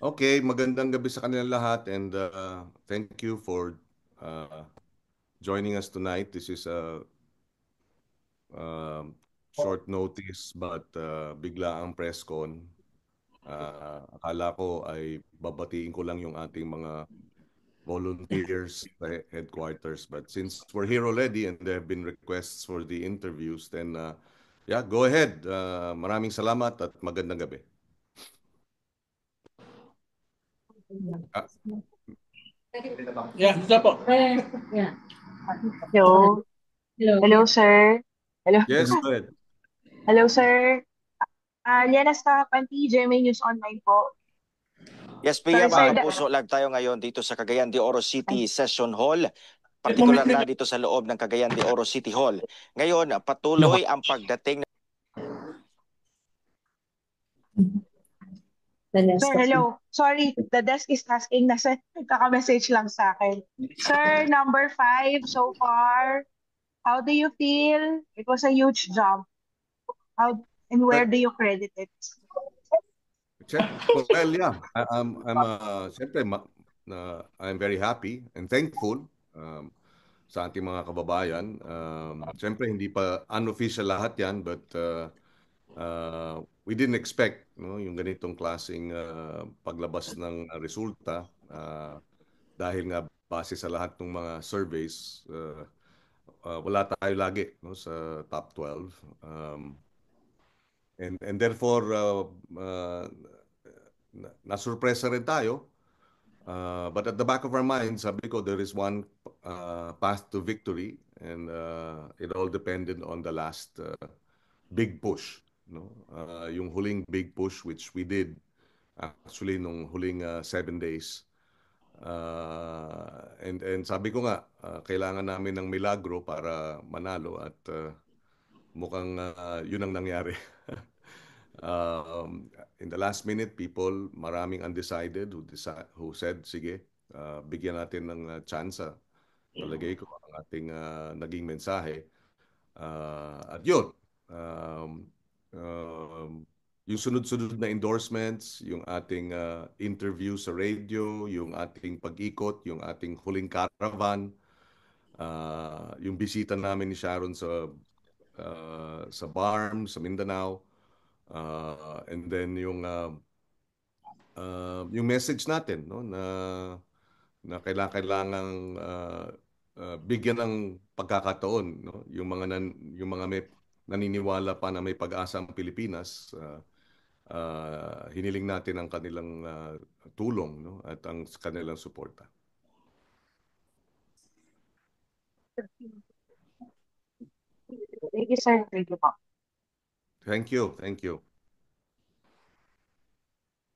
Okay, magandang gabi sa kanilang lahat and thank you for uh, joining us tonight. This is a short notice but bigla ang press con. Akala ko ay babatiin ko lang yung ating mga volunteers sa headquarters, but since we're here already and there have been requests for the interviews, then yeah, go ahead. Maraming salamat at magandang gabi. Ah, Yeah, isa po. Yeah. Go ahead. Hello. Hello. Hello, sir. Hello. yes, go ahead. Hello, sir. Liana sa Panti, GMA News Online po. Yes, Sorry, Pia, sir. mga kapuso, live tayo ngayon dito sa Cagayan de Oro City Ay, Session Hall. Partikular na dito sa loob ng Cagayan de Oro City Hall. Ngayon, patuloy ang pagdating. The next sir, question. hello. Sorry, the desk is asking. Nasa kaka-message lang sa akin. Sir, number 5 so far. How do you feel? It was a huge jump. How and where Well, do you credit it? well, yeah, siyempre, I'm very happy and thankful sa ating mga kababayan. Siyempre, hindi pa unofficial lahat yan, but we didn't expect no, yung ganitong klaseng paglabas ng resulta dahil nga base sa lahat ng mga surveys, wala tayo lagi no, sa top 12. And therefore, nasurpresa rin tayo. But at the back of our minds, sabi ko, there is one path to victory and it all depended on the last big push. No? Yung huling big push which we did actually nung huling 7 days. And sabi ko nga, kailangan namin ng milagro para manalo at mukhang yun ang nangyari. In the last minute, people, maraming undecided who said, sige, bigyan natin ng tsansa. Palagay ko ang ating naging mensahe. At yun, um, um, yung sunod-sunod na endorsements, yung ating interview sa radio, yung ating pag-ikot, yung ating huling caravan, yung bisita namin ni Sharon sa Barm, sa Mindanao, and then yung message natin no na kailangang bigyan ng pagkakataon no yung mga may naniniwala pa na may pag-asa ang Pilipinas, hiniling natin ang kanilang tulong no at ang kanilang suporta. Thank you, sir. Thank you po. Thank you, thank you.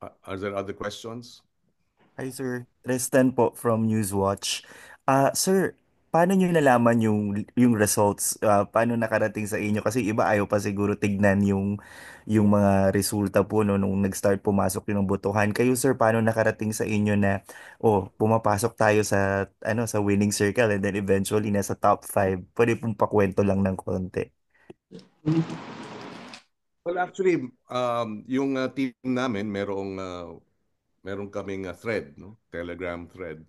Are there other questions? Hi sir, Tristan po from Newswatch. Sir, paano niyo nalaman yung results? Paano nakarating sa inyo? Kasi iba ayaw pa siguro tignan yung mga resulta po no, nung nag-start pumasok yung botohan. Kayo sir, paano nakarating sa inyo na pumapasok tayo sa sa winning circle and then eventually nasa top 5? Pwede pong pakwento lang ng konti. Well, actually, yung team namin meron kaming thread, no? Telegram thread.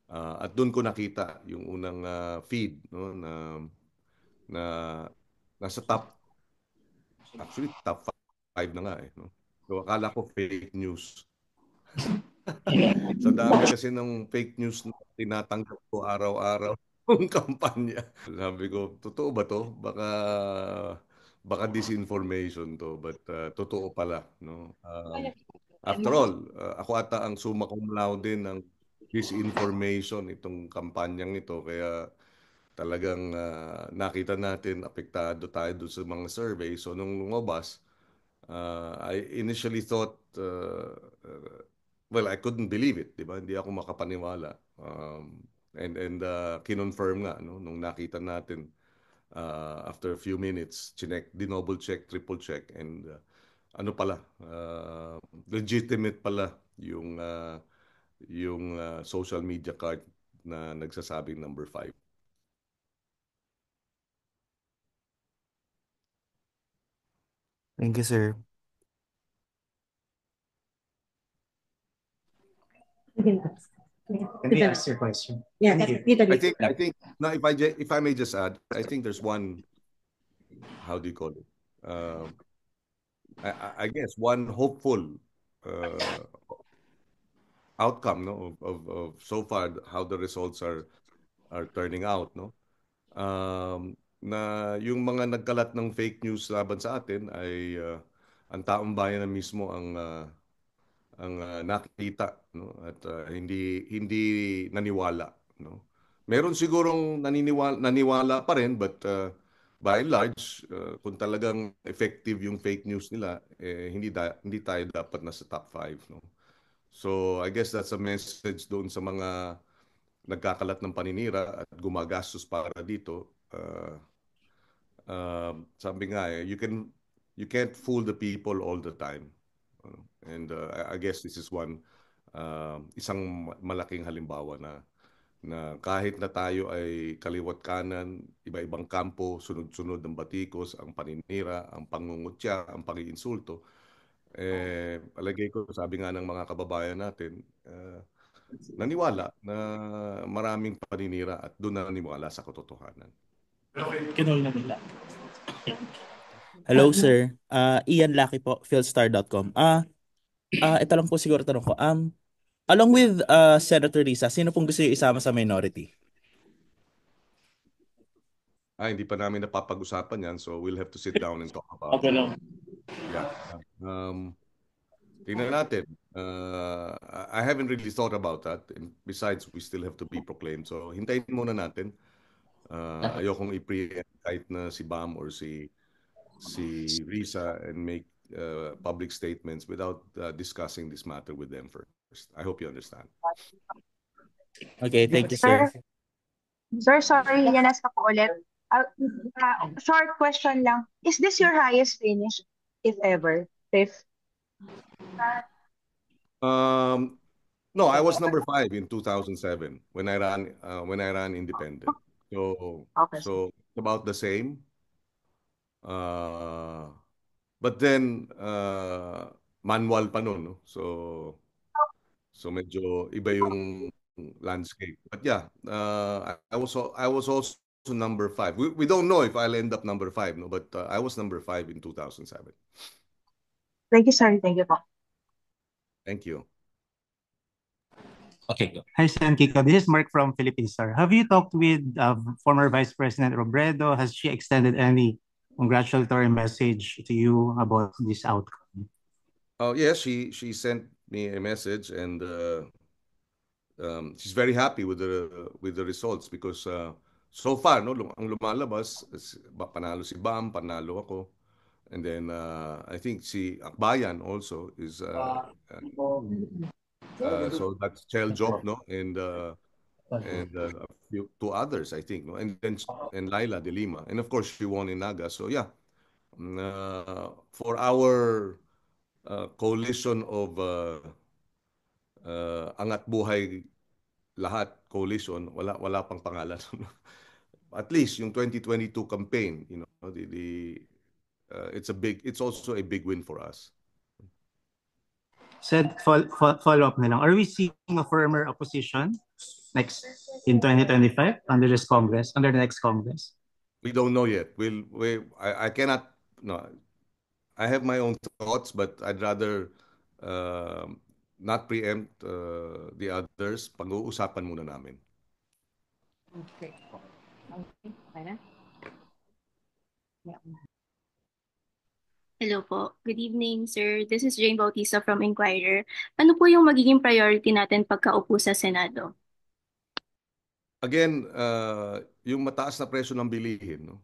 At doon ko nakita yung unang feed, no? Na nasa top 5 na nga eh, no? So akala ko fake news. Sa dami kasi ng fake news na tinatanggap ko araw-araw ng kampanya. Sabi ko, totoo ba to? Baka disinformation to, but totoo pala, no? After all, ako ata ang summa cum laude ng disinformation itong kampanyang ito, kaya talagang nakita natin apektado tayo doon sa mga survey. So nung lumabas, I initially thought, well, I couldn't believe it, di ba? Hindi ako makapaniwala. And kinonfirm nga, no? Nung nakita natin, after a few minutes, dinoble check, triple check, and ano pala, legitimate pala yung social media card na nagsasabing number 5. Thank you sir. You can ask. Can we ask your question? Yeah, Thank you. Tita I Vic. think now if I may just add, I think there's one, how do you call it? I guess one hopeful uh, outcome, no, of so far how the results are turning out, no. Na yung mga nagkalat ng fake news laban sa atin ay ang taong bayan na mismo ang nakita, no, at hindi hindi naniwala, no. Meron sigurong naniwala pa rin, but by and large, kung talagang effective yung fake news nila, hindi tayo dapat nasa top 5, no. So I guess that's a message doon sa mga nagkakalat ng paninira at gumagastos para dito. Sabi nga you can't fool the people all the time. And I guess this is one isang malaking halimbawa na kahit na tayo ay kaliwat kanan, iba-ibang kampo, sunod-sunod ang batikos, ang paninira, ang pangungutya, ang pag-iinsulto, palagay ko, sabi nga ng mga kababayan natin, naniwala na maraming paninira at doon na naniwala sa katotohanan. Kinol na nila. Hello, sir. Ian Lucky po, philstar.com. Ito lang po siguro tanong ko. Along with Senator Risa, sino pong gusto niyo isama sa minority? Hindi pa namin napapag-usapan yan, so we'll have to sit down and talk about Okay it. lang. Yeah. Tingnan natin. I haven't really thought about that. And besides, we still have to be proclaimed. So hintayin muna natin. Ayokong i-preempt kahit na si Bam or si Risa and make public statements without discussing this matter with them first. I hope you understand. Okay, thank you, sir. Sir, sorry, Yanas ako ulit. Short question lang. Is this your highest finish, if ever? Fifth? No, I was number 5 in 2007 when I ran independent. Okay. So about the same. But then manual pa noon, no? So medyo iba yung landscape. But yeah, I was also number 5. We don't know if I'll end up number 5, no, but I was number 5 in 2007. Thank you, sir. Thank you po. Thank you. Okay, go. Hi, Sen Kiko. This is Mark from Philippine Star. Have you talked with former Vice President Robredo? Has she extended any congratulatory message to you about this outcome? Oh yes, she sent me a message, and she's very happy with the results because so far, no, ang lumalabas panalo si Bam, panalo ako, and then I think si Akbayan also is so that's Chel Job, no, and a few two others, I think, no, and then and Laila de Lima, and of course she won in Naga. So yeah, for our coalition of Angat Buhay Lahat coalition, wala pang pangalan. At least yung 2022 campaign, you know, it's also a big win for us. Said follow up na lang. Are we seeing a firmer opposition next in 2025 under the next Congress? We don't know yet. I cannot. No, I have my own thoughts, but I'd rather not preempt the others. Pag-uusapan muna namin. Okay. Okay. Para? Yeah. Hello po. Good evening, sir. This is Jane Bautista from Inquirer. Ano po yung magiging priority natin pagkaupo sa Senado? Again, yung mataas na presyo ng bilihin, no?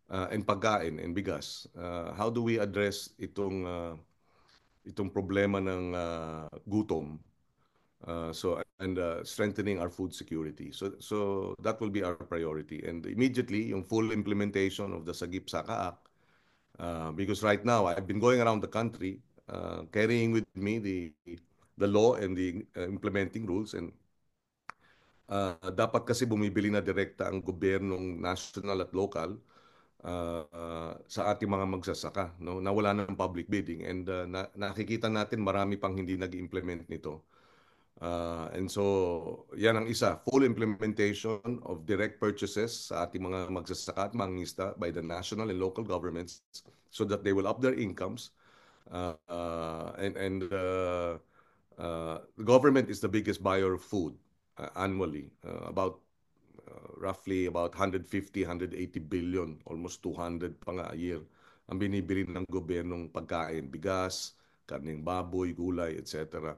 And pagkain and bigas. How do we address itong problema ng gutom? And strengthening our food security. So that will be our priority. And immediately, yung full implementation of the Sagip Saka Act. Because right now, I've been going around the country carrying with me the law and the implementing rules. And dapat kasi bumibili na direkta ang gobyernong national at local sa ating mga magsasaka, no? Na wala ng public bidding. And nakikita natin marami pang hindi nag-implement nito. And so, yan ang isa, full implementation of direct purchases sa ating mga magsasaka at mangingisda by the national and local governments so that they will up their incomes. The government is the biggest buyer of food annually, roughly about 150, 180 billion, almost 200 pa nga a year, ang binibili ng gobyernong pagkain, bigas, karneng baboy, gulay, etc.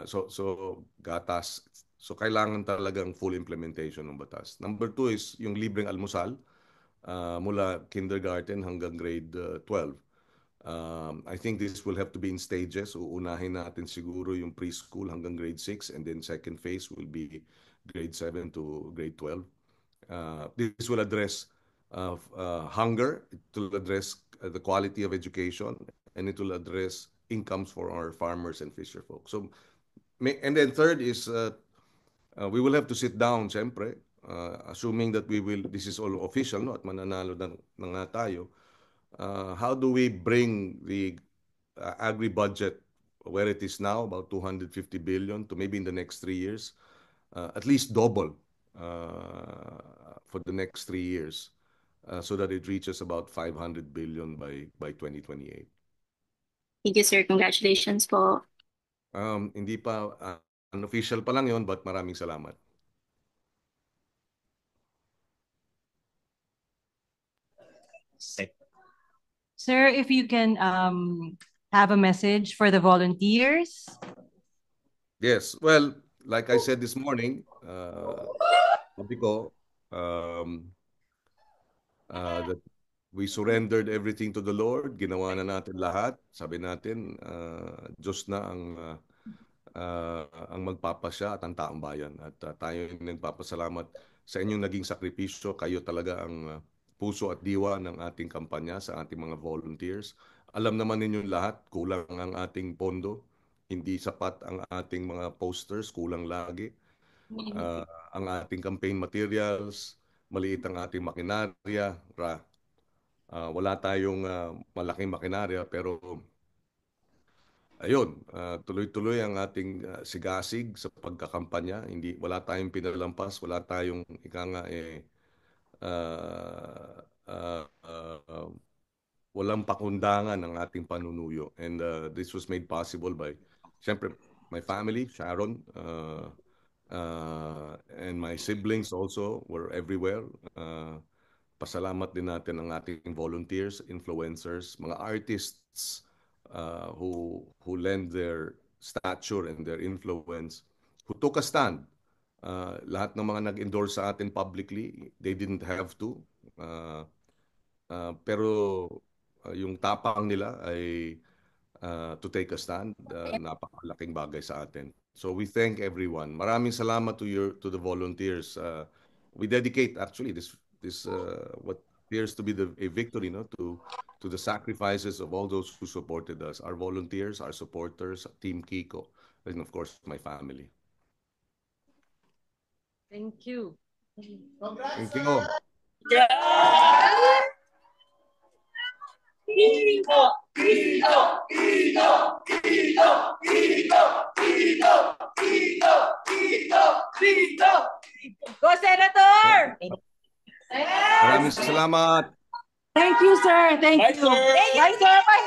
So gatas. So kailangan talagang full implementation ng batas. Number 2 is yung libreng almusal mula kindergarten hanggang grade 12. I think this will have to be in stages. Uunahin natin siguro yung preschool hanggang grade 6 and then second phase will be grade 7 to grade 12. This will address hunger, it will address the quality of education, and it will address incomes for our farmers and fisher folk. So, and then third is we will have to sit down, siyempre, assuming that this is all official, no, at mananalo na nga tayo. How do we bring the agri-budget where it is now, about 250 billion, to maybe in the next 3 years, at least double for the next 3 years, so that it reaches about 500 billion by 2028. Thank you, sir. Congratulations po. Hindi pa, unofficial pa lang yon, but maraming salamat. Sir, if you can have a message for the volunteers. Yes, well, like I said this morning, sabi ko, that we surrendered everything to the Lord, ginawa na natin lahat, sabi natin, Diyos na ang magpapasya at ang taong bayan. At tayo nagpapasalamat sa inyong naging sakripisyo, kayo talaga ang puso at diwa ng ating kampanya sa ating mga volunteers. Alam naman ninyo lahat, kulang ang ating pondo, hindi sapat ang ating mga posters, kulang lagi. Ang ating campaign materials, maliit ang ating makinarya, wala tayong malaking makinarya, pero ayun, tuloy-tuloy ang ating sigasig sa pagkakampanya. Wala tayong pinalampas, wala tayong walang pakundangan ng ating panunuyo. And this was made possible by, siyempre, my family, Sharon, and my siblings also were everywhere. Pasalamat din natin ang ating volunteers, influencers, mga artists who lend their stature and their influence, who took a stand. Lahat ng mga nag-endorse sa atin publicly, they didn't have to. Pero yung tapang nila ay to take a stand, napakalaking bagay sa atin. So we thank everyone. Maraming salamat to the volunteers. We dedicate actually this what appears to be a victory, no, to the sacrifices of all those who supported us, our volunteers, our supporters, Team Kiko, and of course my family. Thank you. Thank you. Go, Senator! Maraming salamat. Thank you, sir. Thank you. Bye, sir. Bye.